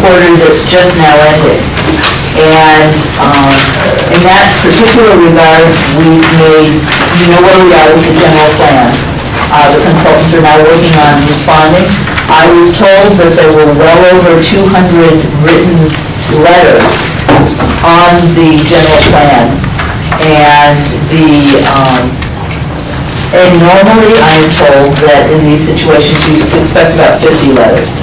quarter that's just now ended. And in that particular regard, we've made, you know where we are with the general plan. The consultants are now working on responding. I was told that there were well over 200 written letters on the general plan. And normally I am told that in these situations you expect about 50 letters.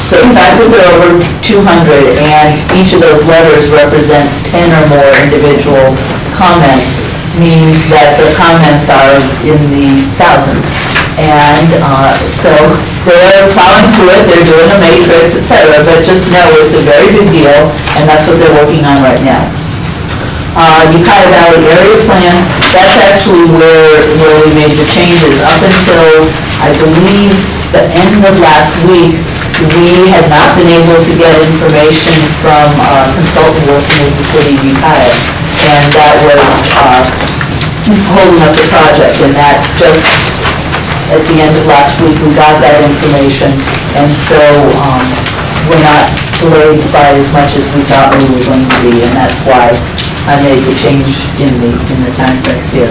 So the fact that there are over 200 and each of those letters represents 10 or more individual comments means that the comments are in the thousands. And so they're plowing through it, they're doing a matrix, etc. But just know it's a very big deal, and that's what they're working on right now. Ukiah Valley Area Plan, that's actually where we made the changes. Up until, I believe, the end of last week, we had not been able to get information from a consultant working with the city of Ukiah, and that was holding up the project. And that just, at the end of last week, we got that information, and so we're not delayed by as much as we thought we were going to be, and that's why I made the change in the time frames here.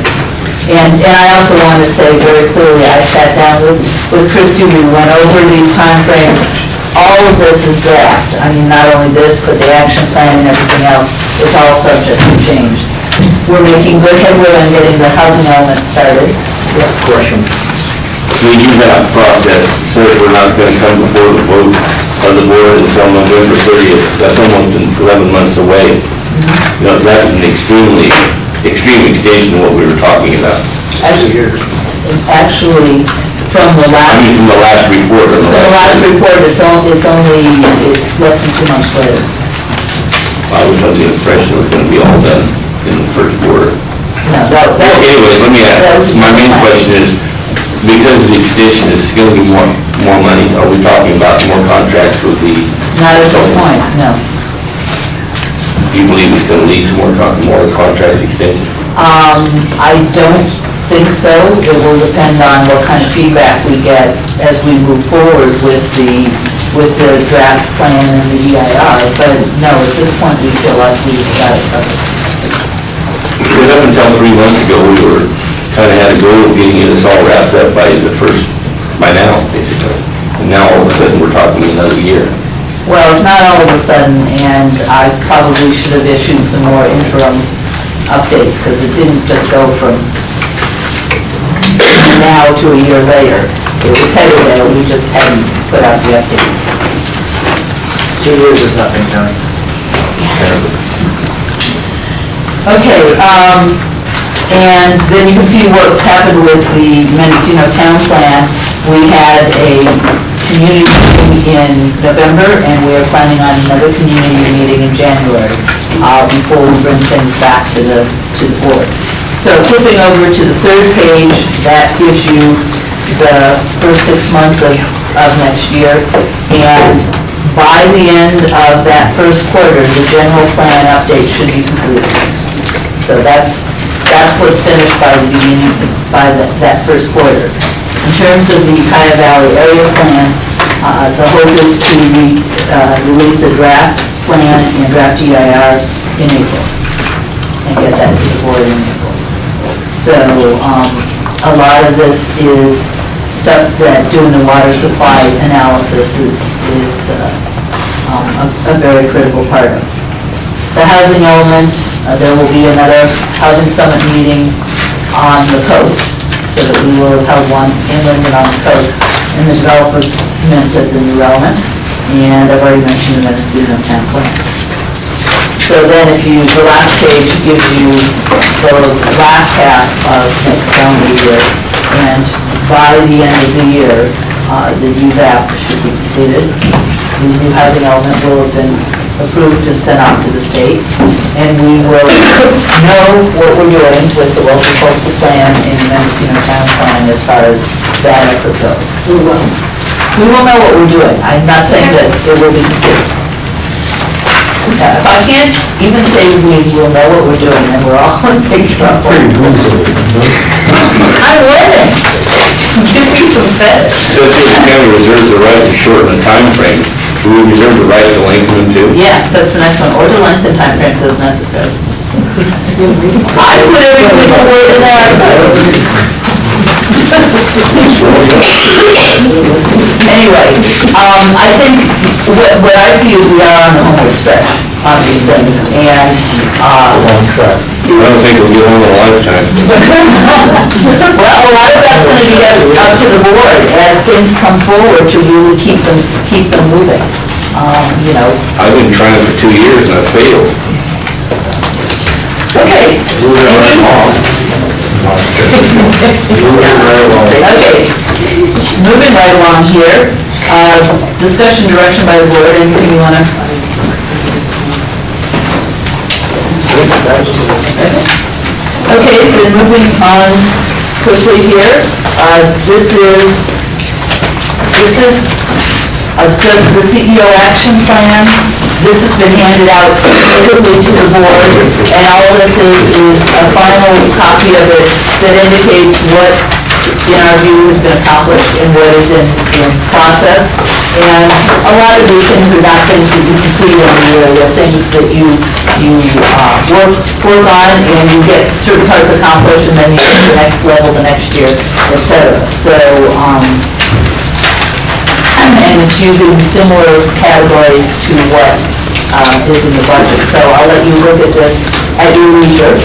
And I also want to say very clearly, I sat down with Christy, we went over these time frames. All of this is draft. I mean, not only this, but the action plan and everything else is all subject to change. We're making good headway on getting the housing element started. Yeah. Question. We do that process, so we're not going to come before the vote of the board until November 30th. That's almost 11 months away. You know, that's an extreme extension of what we were talking about. Actually, from the last report. It's less than 2 months later. I was under the impression it was going to be all done in the first quarter. No, anyways, let me ask. My main question is, because the extension is going to be more money, are we talking about more contracts with the? Not at this point, no. Do you believe it's going to lead to more contract extension? I don't think so. It will depend on what kind of feedback we get as we move forward with the draft plan and the EIR. But no, at this point we feel like we've got it covered. Because up until 3 months ago, we were kind of had a goal of getting this all wrapped up by now, basically. And now all of a sudden we're talking another year. Well, it's not all of a sudden, and I probably should have issued some more interim updates, because it didn't just go from now to a year later. It was headed there, we just hadn't put out the updates. 2 years is nothing, John. Okay, and then you can see what's happened with the Mendocino Town Plan. We had a community meeting in November, and we are planning on another community meeting in January before we bring things back to the board. So flipping over to the third page, that gives you the first 6 months of next year, and by the end of that first quarter, the general plan update should be completed. So that's what's finished by the beginning, that first quarter. In terms of the Ukiah Valley Area Plan, the hope is to release a draft plan and draft EIR in April and get that to the board in April. So a lot of this is stuff that doing the water supply analysis is a very critical part of. The housing element, there will be another housing summit meeting on the coast, so that we will have held one inland and on the coast in the development of the new element. And I've already mentioned the Mendocino Town Plan. So then the last page gives you the last half of next calendar year, and by the end of the year, the UVAP should be completed. The new housing element will have been approved and sent off to the state, and we will know what we're doing with the local coastal plan and the Mendocino Town Plan as far as that effort goes. We will know what we're doing. I'm not saying that it will be complete. If I can't even say we will know what we're doing, then we're all in big trouble. I'm living. Give me some FedEx. Since the county reserves the right to shorten the timeframes, do we reserve the right to lengthen them too? Yeah, that's the next one, or to lengthen timeframes as necessary. I put every single word in there. Anyway, I think what I see is we are on the homeward stretch on these things, and, Long track. I don't think we'll get one in a lifetime. well, a lot of that's gonna be up to the board as things come forward to really keep them moving. You know, I've been trying for 2 years and I've failed. okay. Moving right along. Okay, moving right along here, discussion direction by the board, anything you wanna? Okay, then moving on quickly here, this is just the CEO action plan. This has been handed out quickly to the board, and all of this is a final copy of it that indicates what, in our view, has been accomplished and what is in process. And a lot of these things are not things that you complete in a year, they're things that you work on, and you get certain parts accomplished, and then you get to the next level the next year, et cetera. So, and it's using similar categories to what is in the budget. So I'll let you look at this at your leisure.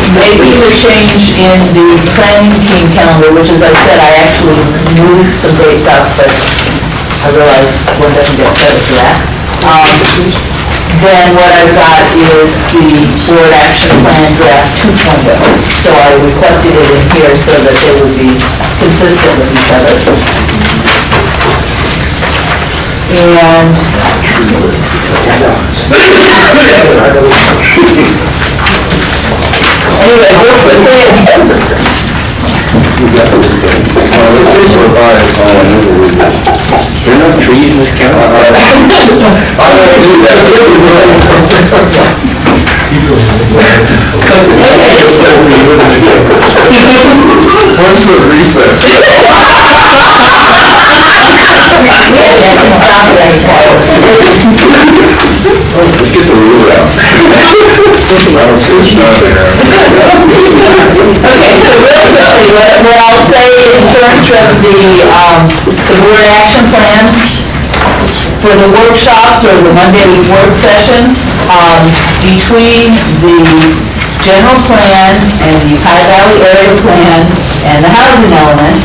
Maybe the change in the planning team calendar, which, as I said, I actually moved some dates up, but I realize one doesn't get credit for that. Then what I've got is the board action plan draft 2.0. So I reflected it in here so that they would be consistent with each other. And anyway, real quickly, There are no trees in this county? When's the recess? Let's get the ruler out. Okay, so really quickly, what I'll say in terms of the board action plan, for the workshops or the Monday work sessions, between the general plan and the High Valley area plan and the housing element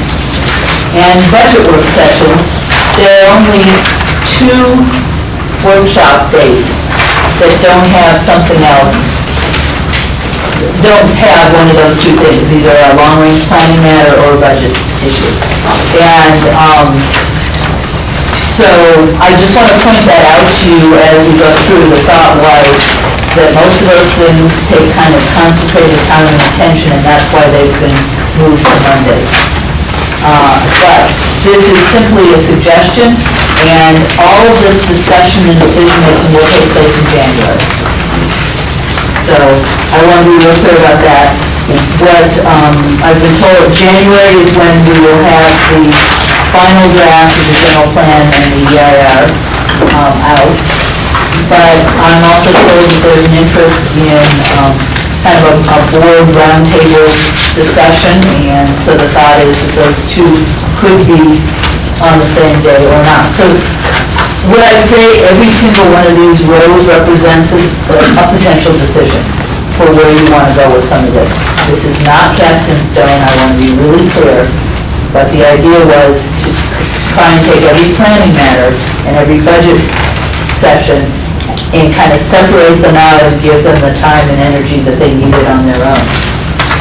and budget work sessions, there are only 2 workshop dates that don't have something else, don't have one of those 2 things, either a long-range planning matter or a budget issue. And so I just want to point that out to you as we go through. The thought was that most of those things take kind of concentrated time and attention, and that's why they've been moved to Mondays. But this is simply a suggestion, and all of this discussion and decision-making will take place in January. So I want to be real clear about that. What I've been told, January is when we will have the final draft of the general plan and the EIR out. But I'm also told that there's an interest in kind of a board roundtable discussion, and so the thought is that those 2 could be on the same day or not. So what I'd say, every single one of these rows represents a potential decision for where you want to go with some of this. This is not cast in stone, I want to be really clear, but the idea was to try and take every planning matter and every budget session and kind of separate them out and give them the time and energy that they needed on their own.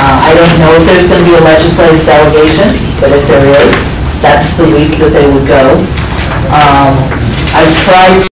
I don't know if there's going to be a legislative delegation, but if there is, that's the week that they would go. I've tried